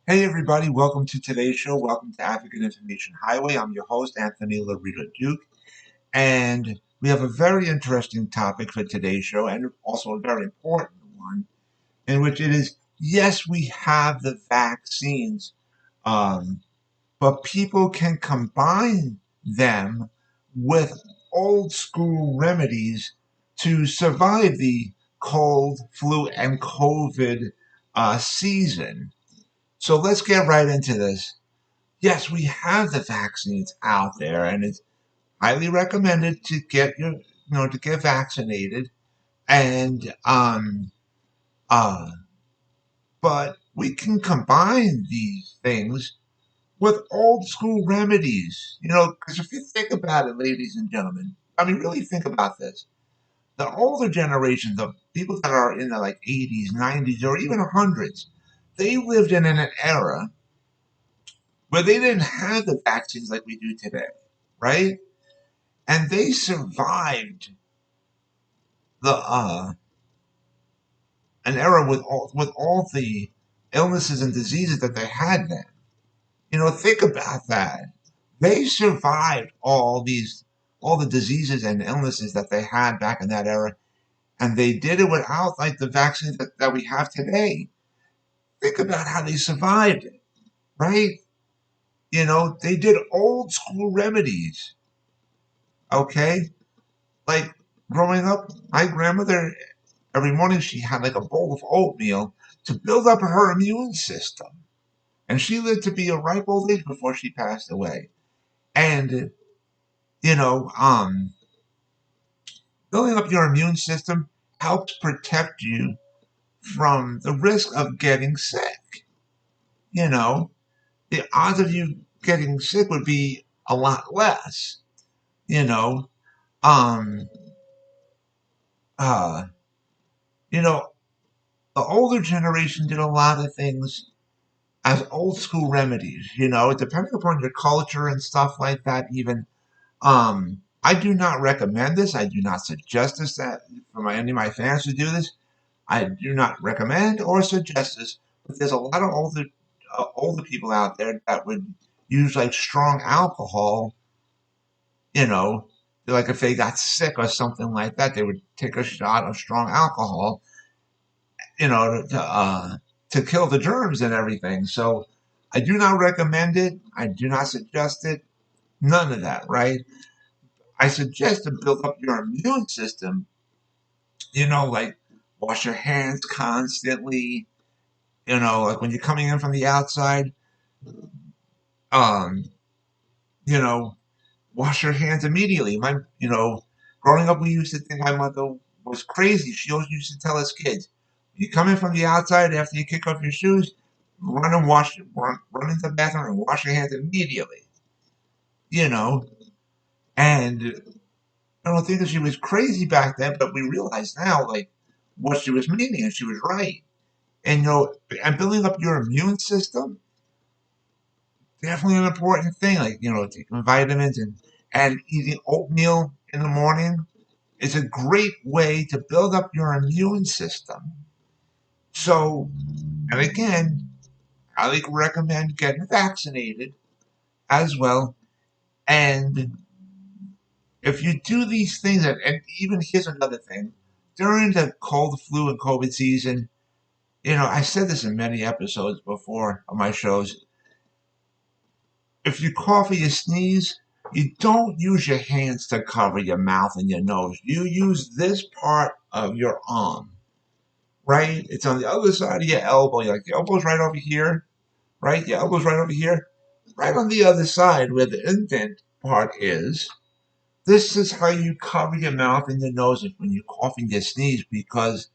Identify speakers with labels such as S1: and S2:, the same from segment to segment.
S1: Hey everybody, welcome to today's show. Welcome to Advocate Information Highway. I'm your host, Anthony Lorito-Duke, and we have a very interesting topic for today's show, and also a very important one, in which it is, yes, we have the vaccines, um, but people can combine them with old school remedies to survive the cold, flu, and COVID season. So let's get right into this. Yes, we have the vaccines out there, and it's highly recommended to to get vaccinated. And uh, but we can combine these things with old school remedies. Because if you think about it, ladies and gentlemen, I mean, really think about this. The older generation, the people that are in the like 80s, 90s, or even hundreds, they lived in an era where they didn't have the vaccines like we do today, right? And they survived the an era with all the illnesses and diseases that they had then. Think about that. They survived all the diseases and illnesses that they had back in that era, and they did it without like the vaccines that we have today. Think about how they survived it, right? They did old school remedies. Okay, like growing up, my grandmother every morning she had like a bowl of oatmeal to build up her immune system. And she lived to be a ripe old age before she passed away. And, you know, um, building up your immune system helps protect you from the risk of getting sick. You know, the odds of you getting sick would be a lot less. You know, um, uh, you know, the older generation did a lot of things as old school remedies, depending upon your culture and stuff like that, even. I do not recommend this. I do not suggest this that for any of my fans to do this. I do not recommend or suggest this, but there's a lot of older people out there that would use like strong alcohol, you know, like if they got sick or something like that, they would take a shot of strong alcohol, you know, to kill the germs and everything. So I do not recommend it. I do not suggest it. None of that, right? I suggest to build up your immune system, like wash your hands constantly, like when you're coming in from the outside, um, you know, wash your hands immediately. Growing up, we used to think my mother was crazy. She always used to tell us kids, you come in from the outside after you kick off your shoes, run into the bathroom and wash your hands immediately, you know. And I don't think that she was crazy back then, but we realize now, like, what she was meaning, and she was right. And and building up your immune system, definitely an important thing. Like, taking vitamins and eating oatmeal in the morning is a great way to build up your immune system. So, and again, I like recommend getting vaccinated as well. And if you do these things, and even here's another thing, during the cold, flu, and COVID season, I said this in many episodes before on my shows. If you cough or you sneeze, you don't use your hands to cover your mouth and your nose. You use this part of your arm, right? It's on the other side of your elbow. You're like, the elbow's right over here, right? Your elbow's right over here. Right on the other side where the indent part is, this is how you cover your mouth and your nose when you cough and you sneeze, because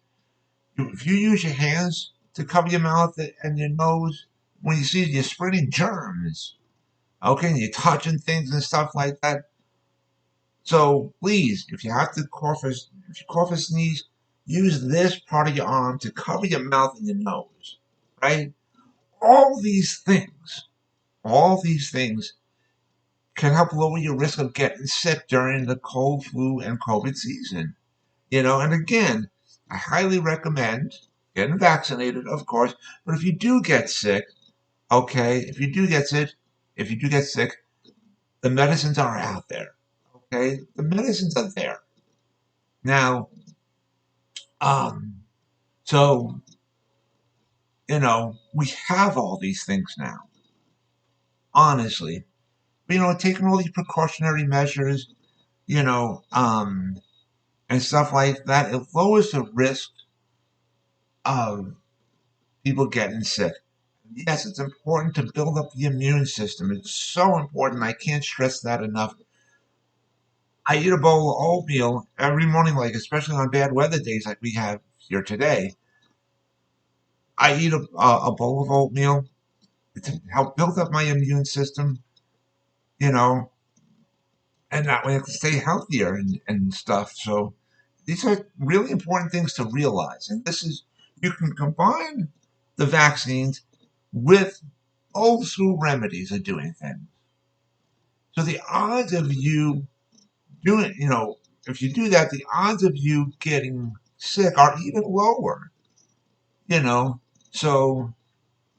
S1: if you use your hands to cover your mouth and your nose, when you sneeze, you're spreading germs. Okay, and you're touching things and stuff like that. So please, if you cough or sneeze, use this part of your arm to cover your mouth and your nose. Right? All these things, all these things can help lower your risk of getting sick during the cold, flu, and COVID season. And again, I highly recommend getting vaccinated, of course. But if you do get sick, Okay, if you do get sick, the medicines are out there. Okay, the medicines are there now. Um, so we have all these things now. Honestly, but, taking all these precautionary measures, you know, um, and stuff like that, it lowers the risk of people getting sick. Yes, it's important to build up the immune system. It's so important. I can't stress that enough. I eat a bowl of oatmeal every morning, like especially on bad weather days like we have here today. I eat a bowl of oatmeal to help build up my immune system, you know, and that way I can stay healthier and stuff. So these are really important things to realize. And this is, you can combine the vaccines with old school remedies of doing things. So the odds of you doing, if you do that, the odds of you getting sick are even lower, you know. So,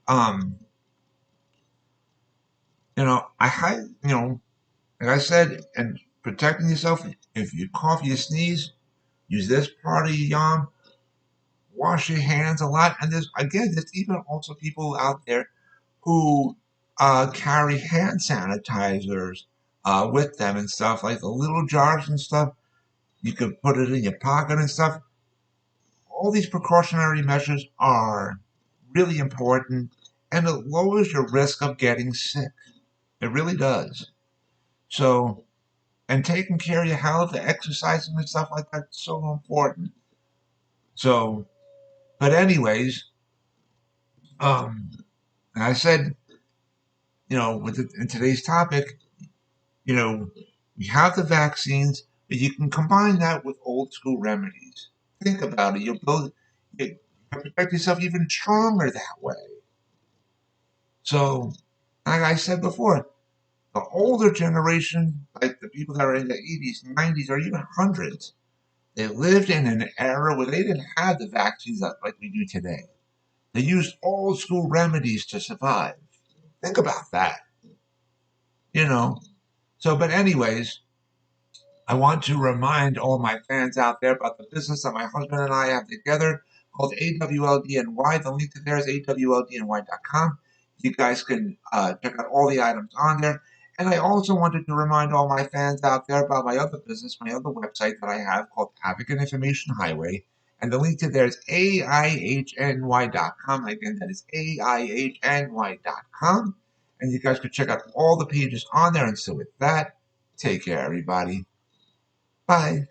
S1: um, I had, like I said, and protecting yourself. If you cough, you sneeze, use this part of your yarn. Wash your hands a lot. And there's even also people out there who carry hand sanitizers with them and stuff, like the little jars and stuff. You could put it in your pocket and stuff. All these precautionary measures are really important, and it lowers your risk of getting sick. It really does. So, and taking care of your health, exercising and stuff like that is so important. So, but anyways, um, and I said, in today's topic, you know, we have the vaccines, but you can combine that with old school remedies. Think about it. You can protect yourself even stronger that way. So, like I said before, the older generation, like the people that are in the 80s, 90s, or even hundreds, they lived in an era where they didn't have the vaccines like we do today. They used old school remedies to survive. Think about that, you know. So, but anyways, I want to remind all my fans out there about the business that my husband and I have together called AWLDNY. The link to there is awldny.com. You guys can check out all the items on there. And I also wanted to remind all my fans out there about my other business, my other website that I have called Advocate Information Highway. And the link to there is AIHNY.com. Again, that is AIHNY.com. And you guys can check out all the pages on there. And so with that, take care, everybody. Bye.